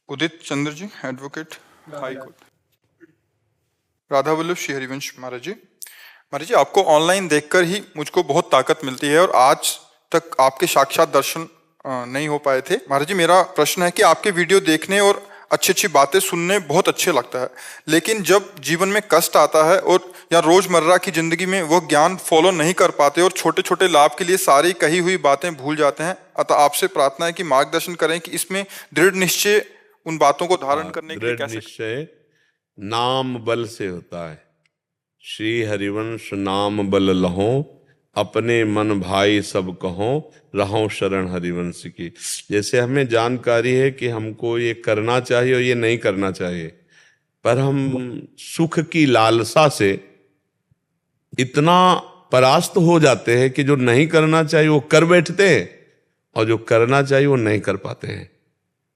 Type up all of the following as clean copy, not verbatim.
उदित Chandra ji, advocate, high court. Radha Vallabh Shri Harivansh Maharaj ji. Maharaj ji, आपको online देखकर ही मुझको बहुत ताकत मिलती है और आज तक आपके साक्षात दर्शन नहीं हो पाए थे। महाराज जी, मेरा प्रश्न है कि आपके वीडियो देखने और अच्छी अच्छी बातें सुनने बहुत अच्छे लगता है, लेकिन जब जीवन में कष्ट आता है और या रोजमर्रा की जिंदगी में वो ज्ञान फॉलो नहीं कर पाते और छोटे छोटे लाभ के लिए सारी कही हुई बातें भूल जाते हैं। अतः आपसे प्रार्थना है कि मार्गदर्शन करें कि इसमें दृढ़ निश्चय उन बातों को धारण करने के लिए दृढ़ कैसे। निश्चय नाम बल से होता है। श्री हरिवंश नाम बल लहो, अपने मन भाई सब कहो, रहो शरण हरिवंश की। जैसे हमें जानकारी है कि हमको ये करना चाहिए और ये नहीं करना चाहिए, पर हम सुख की लालसा से इतना परास्त हो जाते हैं कि जो नहीं करना चाहिए वो कर बैठते हैं और जो करना चाहिए वो नहीं कर पाते हैं।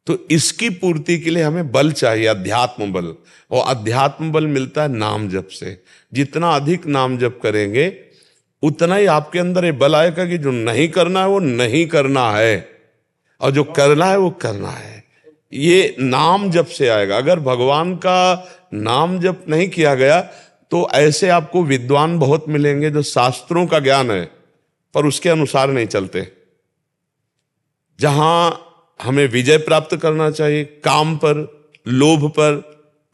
तो इसकी पूर्ति के लिए हमें बल चाहिए, अध्यात्म बल। और अध्यात्म बल मिलता है नाम जप से। जितना अधिक नाम जप करेंगे उतना ही आपके अंदर ये बल आएगा कि जो नहीं करना है वो नहीं करना है और जो करना है वो करना है। ये नाम जप से आएगा। अगर भगवान का नाम जप नहीं किया गया तो ऐसे आपको विद्वान बहुत मिलेंगे जो शास्त्रों का ज्ञान है पर उसके अनुसार नहीं चलते। जहां हमें विजय प्राप्त करना चाहिए काम पर, लोभ पर,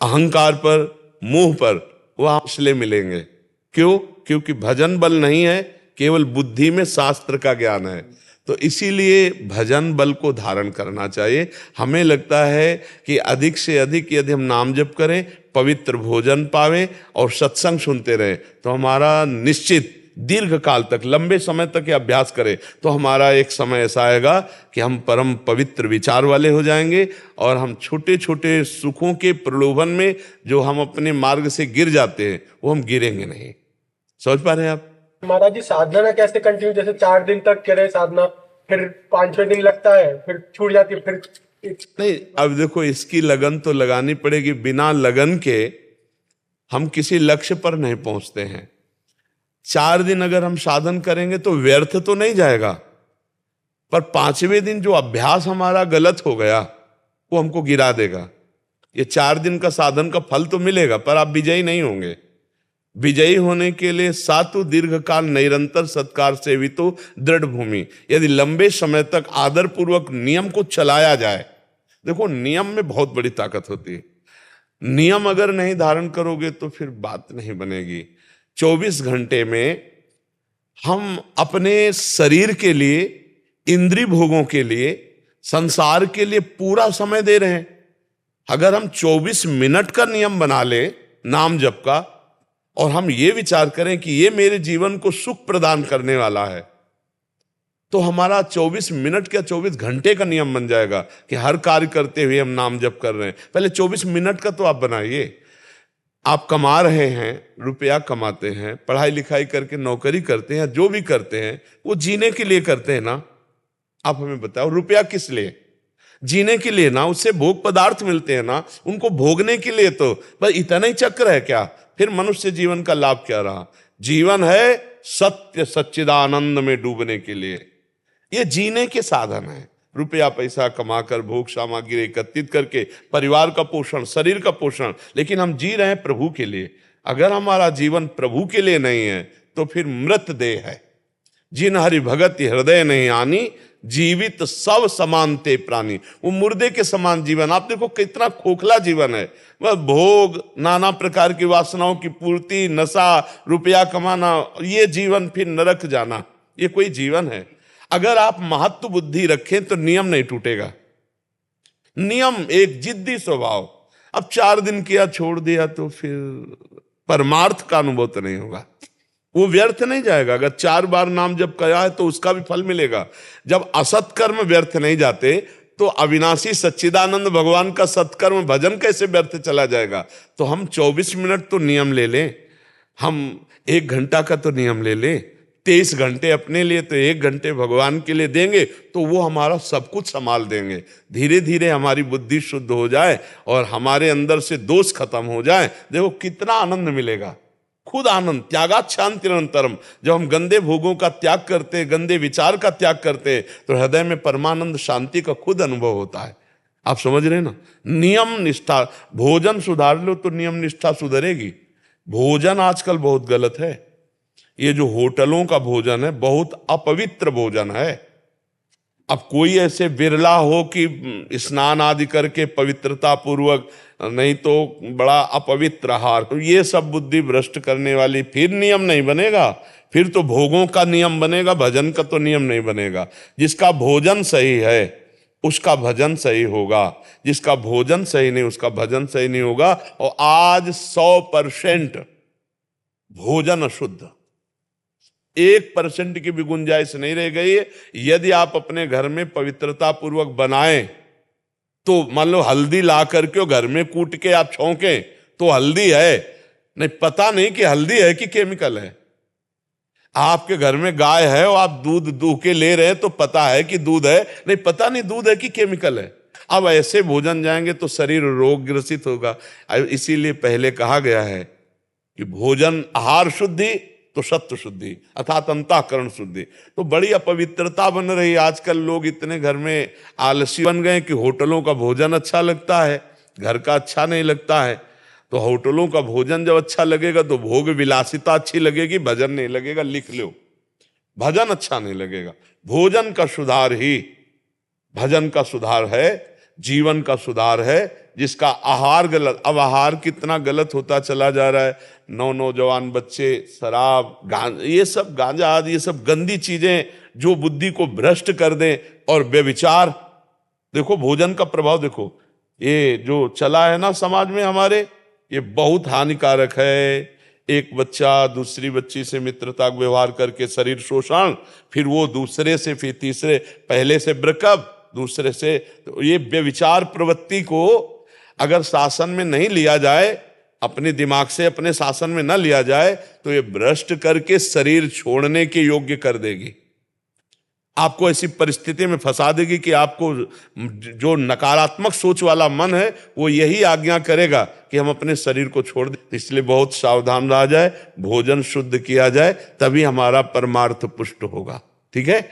अहंकार पर, मोह पर, वह इसलिए मिलेंगे। क्यों? क्योंकि भजन बल नहीं है, केवल बुद्धि में शास्त्र का ज्ञान है। तो इसीलिए भजन बल को धारण करना चाहिए। हमें लगता है कि अधिक से अधिक यदि हम नाम जप करें, पवित्र भोजन पावें और सत्संग सुनते रहें तो हमारा निश्चित दीर्घ काल तक, लंबे समय तक ये अभ्यास करें तो हमारा एक समय ऐसा आएगा कि हम परम पवित्र विचार वाले हो जाएंगे और हम छोटे छोटे सुखों के प्रलोभन में जो हम अपने मार्ग से गिर जाते हैं वो हम गिरेंगे नहीं। समझ पा रहे हैं आप? महाराज जी, साधना कैसे कंटिन्यू? जैसे 4 दिन तक करे साधना, फिर 5-6 दिन लगता है, फिर छूट जाती है, फिर नहीं। अब देखो, इसकी लगन तो लगानी पड़ेगी। बिना लगन के हम किसी लक्ष्य पर नहीं पहुंचते हैं। 4 दिन अगर हम साधन करेंगे तो व्यर्थ तो नहीं जाएगा, पर 5वें दिन जो अभ्यास हमारा गलत हो गया वो हमको गिरा देगा। ये 4 दिन का साधन का फल तो मिलेगा पर आप विजयी नहीं होंगे। विजयी होने के लिए सातु दीर्घ काल निरंतर सत्कार सेवितो दृढ़ भूमि। यदि लंबे समय तक आदर पूर्वक नियम को चलाया जाए, देखो नियम में बहुत बड़ी ताकत होती है। नियम अगर नहीं धारण करोगे तो फिर बात नहीं बनेगी। 24 घंटे में हम अपने शरीर के लिए, इंद्रिय भोगों के लिए, संसार के लिए पूरा समय दे रहे हैं। अगर हम 24 मिनट का नियम बना ले नाम जप का और हम ये विचार करें कि ये मेरे जीवन को सुख प्रदान करने वाला है, तो हमारा 24 मिनट क्या 24 घंटे का नियम बन जाएगा कि हर कार्य करते हुए हम नाम जप कर रहे हैं। पहले 24 मिनट का तो आप बनाइए। आप कमा रहे हैं, रुपया कमाते हैं, पढ़ाई लिखाई करके नौकरी करते हैं, जो भी करते हैं वो जीने के लिए करते हैं ना। आप हमें बताओ, रुपया किस लिए? जीने के लिए ना। उससे भोग पदार्थ मिलते हैं ना, उनको भोगने के लिए। तो बस इतना ही चक्र है क्या? फिर मनुष्य जीवन का लाभ क्या रहा? जीवन है सत्य सच्चिदानंद में डूबने के लिए। ये जीने के साधन है। रुपया पैसा कमाकर, भोग सामग्री एकत्रित करके परिवार का पोषण, शरीर का पोषण, लेकिन हम जी रहे हैं प्रभु के लिए। अगर हमारा जीवन प्रभु के लिए नहीं है तो फिर मृत देह है। जिन हरि भगत हृदय नहीं आनी, जीवित सब समान ते प्राणी। वो मुर्दे के समान जीवन। आप देखो कितना खोखला जीवन है। वह भोग, नाना प्रकार की वासनाओं की पूर्ति, नशा, रुपया कमाना, ये जीवन, फिर नरक जाना, ये कोई जीवन है? अगर आप महत्व बुद्धि रखें तो नियम नहीं टूटेगा। नियम एक जिद्दी स्वभाव। अब 4 दिन किया छोड़ दिया तो फिर परमार्थ का अनुभव तो नहीं होगा, वो व्यर्थ नहीं जाएगा। अगर 4 बार नाम जब करा है तो उसका भी फल मिलेगा। जब असत कर्म व्यर्थ नहीं जाते तो अविनाशी सच्चिदानंद भगवान का सत्कर्म भजन कैसे व्यर्थ चला जाएगा? तो हम 24 मिनट तो नियम ले लें, हम 1 घंटा का तो नियम ले लें, 23 घंटे अपने लिए तो 1 घंटे भगवान के लिए देंगे तो वो हमारा सब कुछ संभाल देंगे। धीरे धीरे हमारी बुद्धि शुद्ध हो जाए और हमारे अंदर से दोष खत्म हो जाए। देखो कितना आनंद मिलेगा, खुद आनंद। त्यागात् शांतिरंतरम। जब हम गंदे भोगों का त्याग करते, गंदे विचार का त्याग करते तो हृदय में परमानंद शांति का खुद अनुभव होता है। आप समझ रहे हैं ना? नियम निष्ठा, भोजन सुधार लो तो नियम निष्ठा सुधरेगी। भोजन आजकल बहुत गलत है। ये जो होटलों का भोजन है बहुत अपवित्र भोजन है। अब कोई ऐसे बिरला हो कि स्नान आदि करके पवित्रता पूर्वक, नहीं तो बड़ा अपवित्र आहार, तो ये सब बुद्धि भ्रष्ट करने वाली, फिर नियम नहीं बनेगा। फिर तो भोगों का नियम बनेगा, भजन का तो नियम नहीं बनेगा। जिसका भोजन सही है उसका भजन सही होगा, जिसका भोजन सही नहीं उसका भजन सही नहीं होगा। और आज 100% भोजन अशुद्ध, 1% की भी गुंजाइश नहीं रह गई है। यदि आप अपने घर में पवित्रता पूर्वक बनाएं तो मान लो हल्दी ला करके घर में कूट के आप छौंके तो हल्दी है, नहीं पता नहीं कि हल्दी है कि केमिकल है। आपके घर में गाय है और आप दूध दूह के ले रहे हैं तो पता है कि दूध है, नहीं पता नहीं दूध है कि केमिकल है। अब ऐसे भोजन जाएंगे तो शरीर रोग ग्रसित होगा। इसीलिए पहले कहा गया है कि भोजन आहार शुद्धि तो सत्व शुद्धि अर्थात अंतःकरण शुद्धि। तो बड़ी अपवित्रता बन रही। आजकल लोग इतने घर में आलसी बन गए कि होटलों का भोजन अच्छा लगता है, घर का अच्छा नहीं लगता है। तो होटलों का भोजन जब अच्छा लगेगा तो भोग विलासिता अच्छी लगेगी, भजन नहीं लगेगा। लिख लो, भजन अच्छा नहीं लगेगा। भोजन का सुधार ही भजन का सुधार है, जीवन का सुधार है। जिसका आहार गलत, अब आहार कितना गलत होता चला जा रहा है। नौजवान बच्चे शराब, ये सब गांजा आदि, ये सब गंदी चीजें जो बुद्धि को भ्रष्ट कर दें। और व्यभिचार, देखो भोजन का प्रभाव देखो, ये जो चला है ना समाज में हमारे, ये बहुत हानिकारक है। एक बच्चा दूसरी बच्ची से मित्रता व्यवहार करके शरीर शोषण, फिर वो दूसरे से, फिर तीसरे, पहले से ब्रेकअप, दूसरे से। तो ये व्यभिचार प्रवृत्ति को अगर शासन में नहीं लिया जाए, अपने दिमाग से अपने शासन में न लिया जाए, तो ये भ्रष्ट करके शरीर छोड़ने के योग्य कर देगी। आपको ऐसी परिस्थिति में फंसा देगी कि आपको जो नकारात्मक सोच वाला मन है वो यही आज्ञा करेगा कि हम अपने शरीर को छोड़ दें। इसलिए बहुत सावधान रहा जाए, भोजन शुद्ध किया जाए, तभी हमारा परमार्थ पुष्ट होगा। ठीक है।